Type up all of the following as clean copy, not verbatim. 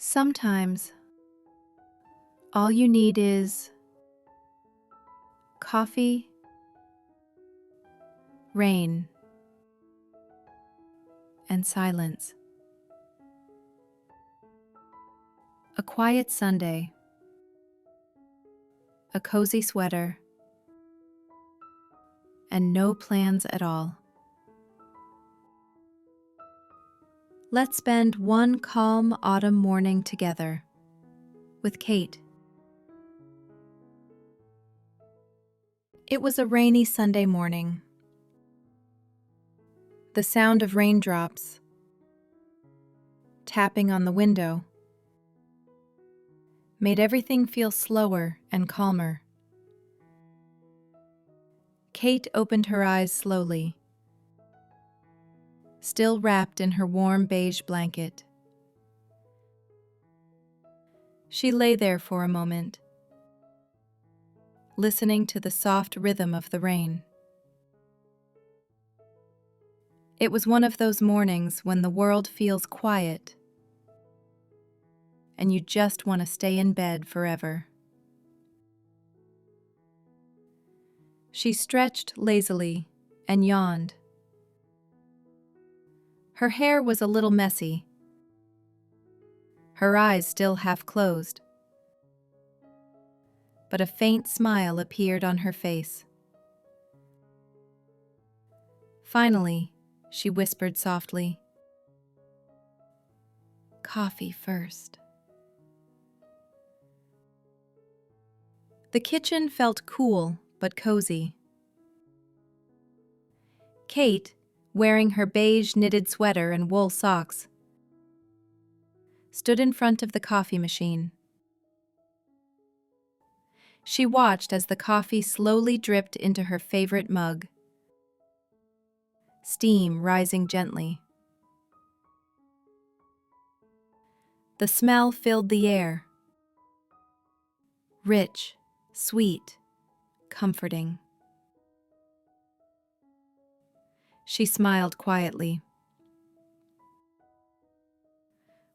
Sometimes all you need is coffee, rain, and silence. A quiet Sunday, a cozy sweater, and no plans at all. Let's spend one calm autumn morning together with Kate. It was a rainy Sunday morning. The sound of raindrops tapping on the window made everything feel slower and calmer. Kate opened her eyes slowly, still wrapped in her warm beige blanket. She lay there for a moment, listening to the soft rhythm of the rain. It was one of those mornings when the world feels quiet and you just want to stay in bed forever. She stretched lazily and yawned. Her hair was a little messy, her eyes still half closed, but a faint smile appeared on her face. Finally, she whispered softly, "Coffee first." The kitchen felt cool but cozy. Kate, wearing her beige knitted sweater and wool socks, stood in front of the coffee machine. She watched as the coffee slowly dripped into her favorite mug, steam rising gently. The smell filled the air, rich, sweet, comforting. She smiled quietly.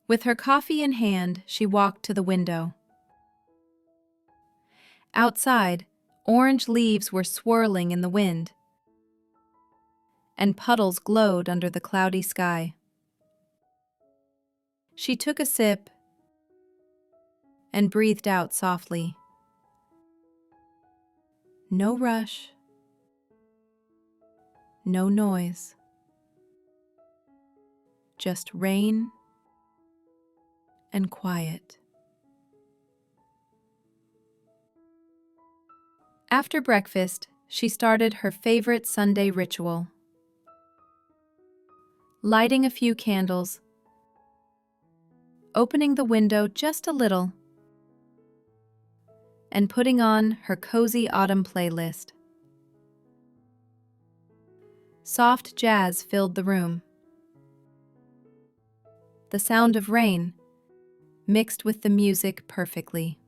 With her coffee in hand, she walked to the window. Outside, orange leaves were swirling in the wind, and puddles glowed under the cloudy sky. She took a sip and breathed out softly. No rush, no noise, just rain and quiet. After breakfast, she started her favorite Sunday ritual. Lighting a few candles, opening the window just a little, and putting on her cozy autumn playlist. Soft jazz filled the room. The sound of rain mixed with the music perfectly.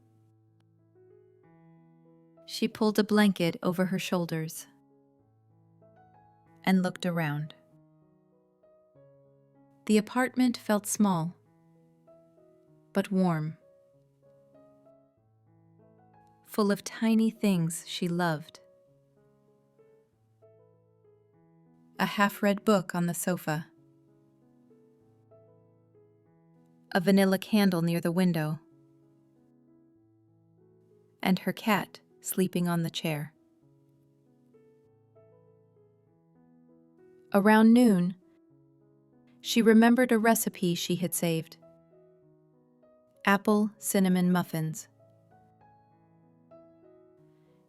She pulled a blanket over her shoulders and looked around. The apartment felt small, but warm, full of tiny things she loved. A half-read book on the sofa, a vanilla candle near the window, and her cat sleeping on the chair. Around noon, she remembered a recipe she had saved: apple cinnamon muffins.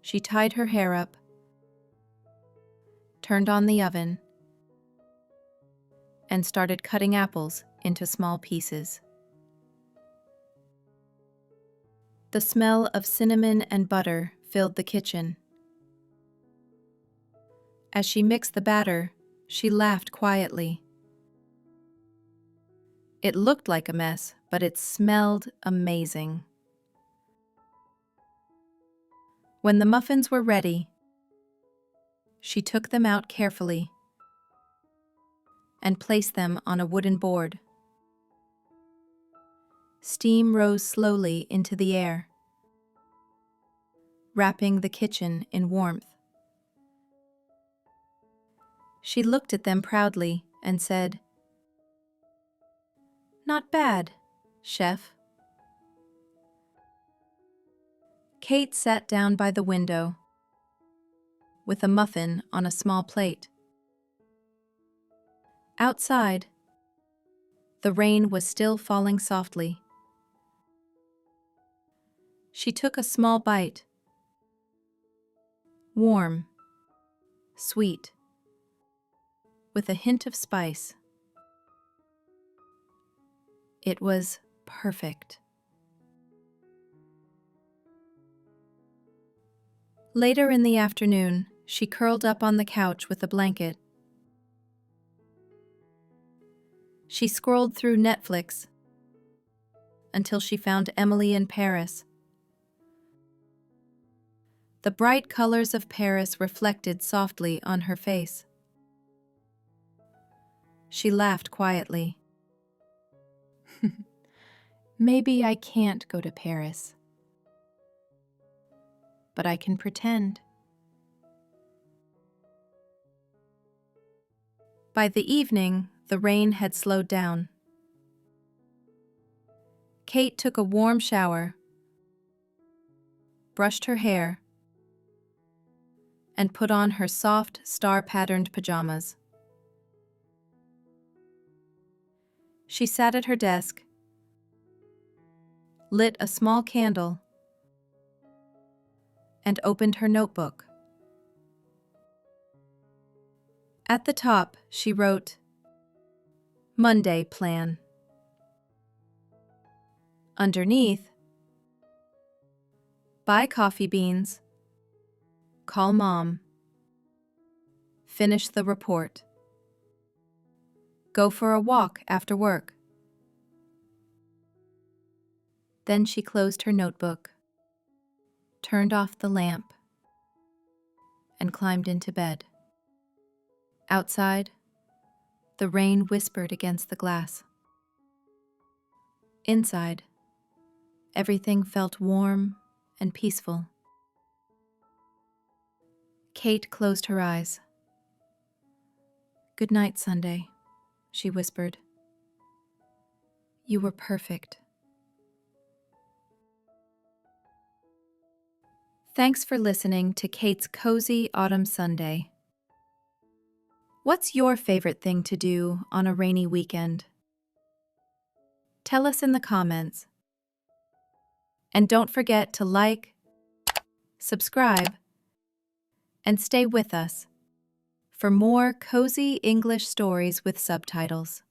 She tied her hair up, turned on the oven, and started cutting apples into small pieces. The smell of cinnamon and butter filled the kitchen. As she mixed the batter, she laughed quietly. It looked like a mess, but it smelled amazing. When the muffins were ready, she took them out carefully and placed them on a wooden board. Steam rose slowly into the air, wrapping the kitchen in warmth. She looked at them proudly and said, "Not bad, chef." Kate sat down by the window, with a muffin on a small plate. Outside, the rain was still falling softly. She took a small bite. Warm, sweet, with a hint of spice. It was perfect. Later in the afternoon, she curled up on the couch with a blanket. She scrolled through Netflix until she found Emily in Paris. The bright colors of Paris reflected softly on her face. She laughed quietly. Maybe I can't go to Paris, but I can pretend. By the evening, the rain had slowed down. Kate took a warm shower, brushed her hair, and put on her soft, star-patterned pajamas. She sat at her desk, lit a small candle, and opened her notebook. At the top, she wrote, "Monday plan." Underneath, "Buy coffee beans, call mom, finish the report, go for a walk after work." Then she closed her notebook, turned off the lamp, and climbed into bed. Outside, the rain whispered against the glass. Inside, everything felt warm and peaceful. Kate closed her eyes. "Good night, Sunday," she whispered. "You were perfect." Thanks for listening to Kate's Cozy Autumn Sunday. What's your favorite thing to do on a rainy weekend? Tell us in the comments. And don't forget to like, subscribe, and stay with us for more cozy English stories with subtitles.